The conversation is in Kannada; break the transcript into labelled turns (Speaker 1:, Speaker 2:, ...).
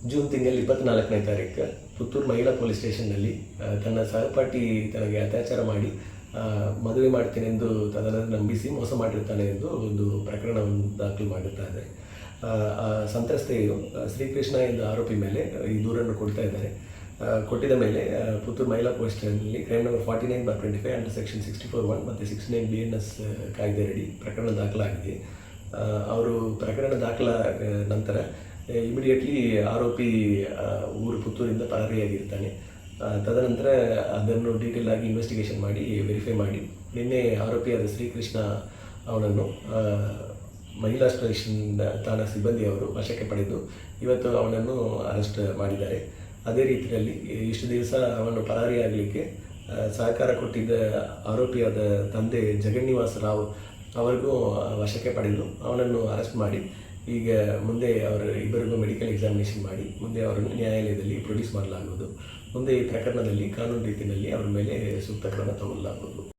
Speaker 1: ಜೂನ್ ತಿಂಗಳಲ್ಲಿ 24ನೇ ತಾರೀಕು ಪುತ್ತೂರು ಮಹಿಳಾ ಪೊಲೀಸ್ ಸ್ಟೇಷನ್ನಲ್ಲಿ ತನ್ನ ಸಹಪಾಠಿ ತನಗೆ ಅತ್ಯಾಚಾರ ಮಾಡಿ ಮದುವೆ ಮಾಡ್ತೇನೆಂದು ತನ್ನನ್ನು ನಂಬಿಸಿ ಮೋಸ ಮಾಡಿರ್ತಾನೆ ಎಂದು ಒಂದು ಪ್ರಕರಣವನ್ನು ದಾಖಲು ಮಾಡಿರ್ತಾರೆ. ಸಂತ್ರಸ್ತೆಯು ಶ್ರೀಕೃಷ್ಣ ಎಂದು ಆರೋಪಿ ಮೇಲೆ ಈ ದೂರನ್ನು ಕೊಡ್ತಾ ಇದ್ದಾರೆ. ಕೊಟ್ಟಿದ ಮೇಲೆ ಪುತ್ತೂರು ಮಹಿಳಾ ಪೊಲೀಸ್ ಸ್ಟೇಷನ್ನಲ್ಲಿ ಕ್ರೈಮ್ ನಂಬರ್ 49/25 ಅಂಡರ್ ಸೆಕ್ಷನ್ 64(1) ಮತ್ತು 69 BNS ಕಾಯ್ದೆಯಡಿ ಪ್ರಕರಣ ದಾಖಲಾಗಿದೆ. ಅವರು ಪ್ರಕರಣ ದಾಖಲಾದ ನಂತರ ಇಮಿಡಿಯೇಟ್ಲಿ ಆರೋಪಿ ಊರು ಪುತ್ತೂರಿಂದ ಪರಾರಿಯಾಗಿರ್ತಾನೆ. ತದನಂತರ ಅದನ್ನು ಡೀಟೇಲ್ ಆಗಿ ಇನ್ವೆಸ್ಟಿಗೇಷನ್ ಮಾಡಿ ವೆರಿಫೈ ಮಾಡಿ ನಿನ್ನೆ ಆರೋಪಿಯಾದ ಶ್ರೀಕೃಷ್ಣ ಅವನನ್ನು ಮಹಿಳಾ ಸ್ಟೇಷನ್ ಠಾಣಾ ಸಿಬ್ಬಂದಿಯವರು ವಶಕ್ಕೆ ಪಡೆದು ಇವತ್ತು ಅವನನ್ನು ಅರೆಸ್ಟ್ ಮಾಡಿದ್ದಾರೆ. ಅದೇ ರೀತಿಯಲ್ಲಿ ಇಷ್ಟು ದಿವಸ ಅವನು ಪರಾರಿಯಾಗಲಿಕ್ಕೆ ಸಹಕಾರ ಕೊಟ್ಟಿದ್ದ ಆರೋಪಿಯಾದ ತಂದೆ ಜಗನ್ನಿವಾಸ ರಾವ್ ಅವರಿಗೂ ವಶಕ್ಕೆ ಪಡೆದು ಅವನನ್ನು ಅರೆಸ್ಟ್ ಮಾಡಿ ಈಗ ಮುಂದೆ ಇಬ್ಬರಿಗೂ ಮೆಡಿಕಲ್ ಎಕ್ಸಾಮಿನೇಷನ್ ಮಾಡಿ ಮುಂದೆ ಅವರನ್ನು ನ್ಯಾಯಾಲಯದಲ್ಲಿ ಪ್ರೊಡ್ಯೂಸ್ ಮಾಡಲಾಗುವುದು. ಮುಂದೆ ಈ ಪ್ರಕರಣದಲ್ಲಿ ಕಾನೂನು ರೀತಿಯಲ್ಲಿ ಅವರ ಮೇಲೆ ಸೂಕ್ತ ಕ್ರಮ ತಗೊಳ್ಳಲಾಗುವುದು.